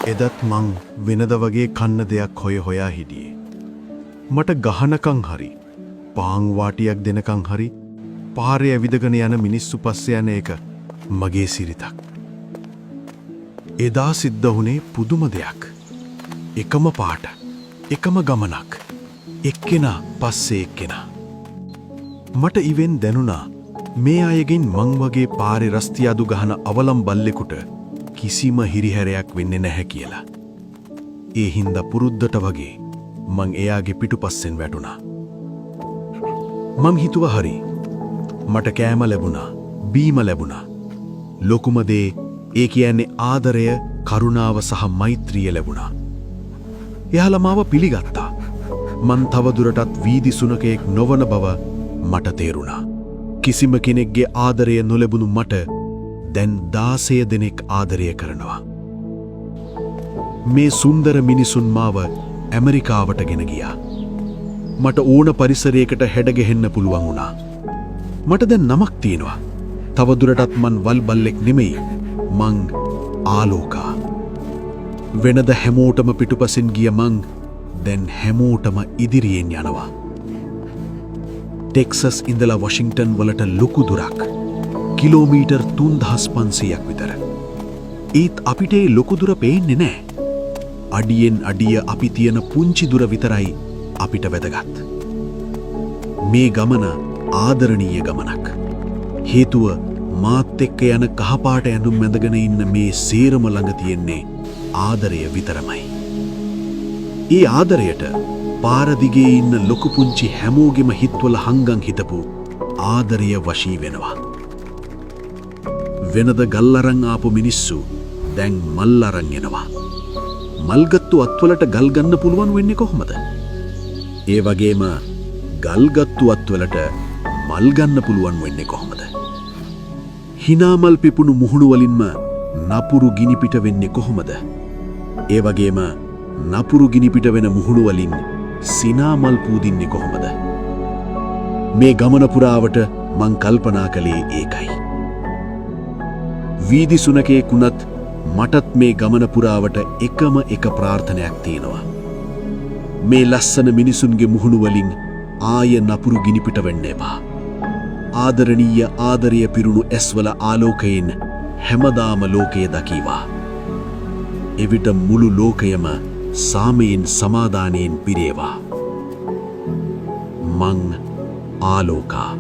එදත් මං වෙනද වගේ කන්න දෙයක් හොයා හිටියේ. මට ගහනකං හරි පාංවාටියක් දෙනකං හරි පාරය ඇවිදගෙන යන මිනිස්සු පස්සේ යන එක මගේ සිරිතක්. එදා සිද්ධ වුණේ පුදුම දෙයක්. එකම පාට, එකම ගමනක්, එක්කෙනා පස්සේ එක්කෙනා. මට ඉවෙන් දැනුණා මේ අයගෙන් මං වගේ පාරේ රස්තියාදු ගහන අවලම් බල්ලෙකුට කිසිම හිරිහැරයක් වෙන්නේ නැහැ කියලා. ඒ හින්දා පුරුද්දට වගේ මං එයාගේ පිටුපස්සෙන් වැටුණා. මං හිතුවා හරි මට කෑම ලැබුණා, බීම ලැබුණා. ලොකුම දේ ඒ කියන්නේ ආදරය, කරුණාව සහ මෛත්‍රිය ලැබුණා. එයාලා මාව පිළිගත්තා. මං තවදුරටත් වීදි සුනකයෙක් නොවන බව මට තේරුණා. කිසිම කෙනෙක්ගේ ආදරය නොලැබුණු මට දැන් 16 දෙනෙක් ආදරය කරනවා. මේ සුන්දර මිනිසුන් මාව ඇමරිකාවට ගෙන ගියා. මට ඕන පරිසරයකට හැඩගැහෙන්න පුළුවන් වුණා. මට දැන් නමක් තියෙනවා. තවදුරටත් මං වල්බල්ලෙක් නෙමෙයි. මං ආලෝකා. වෙනද හැමෝටම පිටුපසින් ගිය මං දැන් හැමෝටම ඉදිරියෙන් යනවා. ටෙක්සස් ඉඳලා වොෂින්ටන් වලට ලොකු දුරක්. කිලෝමීටර් 3500ක් විතර. ඒත් අපිට ඒ ලොකු දුර පේන්නේ නැහැ. අඩියෙන් අඩිය අපි තියෙන පුංචි දුර විතරයි අපිට වැදගත්. මේ ගමන ආදරණීය ගමනක්. හේතුව මාත් එක්ක යන කහපාට ඇඳුම් ඇඳගෙන ඉන්න මේ සේරම ළඟ තියෙන්නේ ආදරය විතරමයි. ඒ ආදරයට පාර දිගේ ඉන්න ලොකු පුංචි හැමෝගෙම හිත්වල හංගන් හිටපු ආදරය වශී වෙනවා. වෙනද ගල් අරන් ආපු මිනිස්සු දැන් මල් අරන් එනවා. මල්ගත්තු අත්වලට ගල් ගන්න පුළුවන් වෙන්නේ කොහොමද? ඒ වගේම ගල්ගත්තු අත්වලට මල් ගන්න පුළුවන් වෙන්නේ කොහොමද? හිනාමල් පිපුණු මුහුණු වලින්ම නපුරු ගිනි පිට වෙන්නේ කොහොමද? ඒ වගේම නපුරු ගිනි පිට වෙන මුහුණු වලින් සිනාමල් පූදින්නේ කොහොමද? මේ ගමන පුරාවට මං කල්පනා කළේ ඒකයි. වීදි සුනකයෙකුණත් මටත් මේ ගමන පුරාවට එකම එක ප්‍රාර්ථනයක් තියෙනවා. මේ ලස්සන මිනිසුන්ගේ මුහුණු වලින් ආය නපුරු ගිනි පිට වෙන්න එපා. ආදරණීය ආදරය පිරුණු ඇස්වල ආලෝකයෙන් හැමදාම ලෝකය දකීවා. එවිට මුළු ලෝකයම සාමයෙන් සමාදානයෙන් පිරේවා. මං ආලෝකා.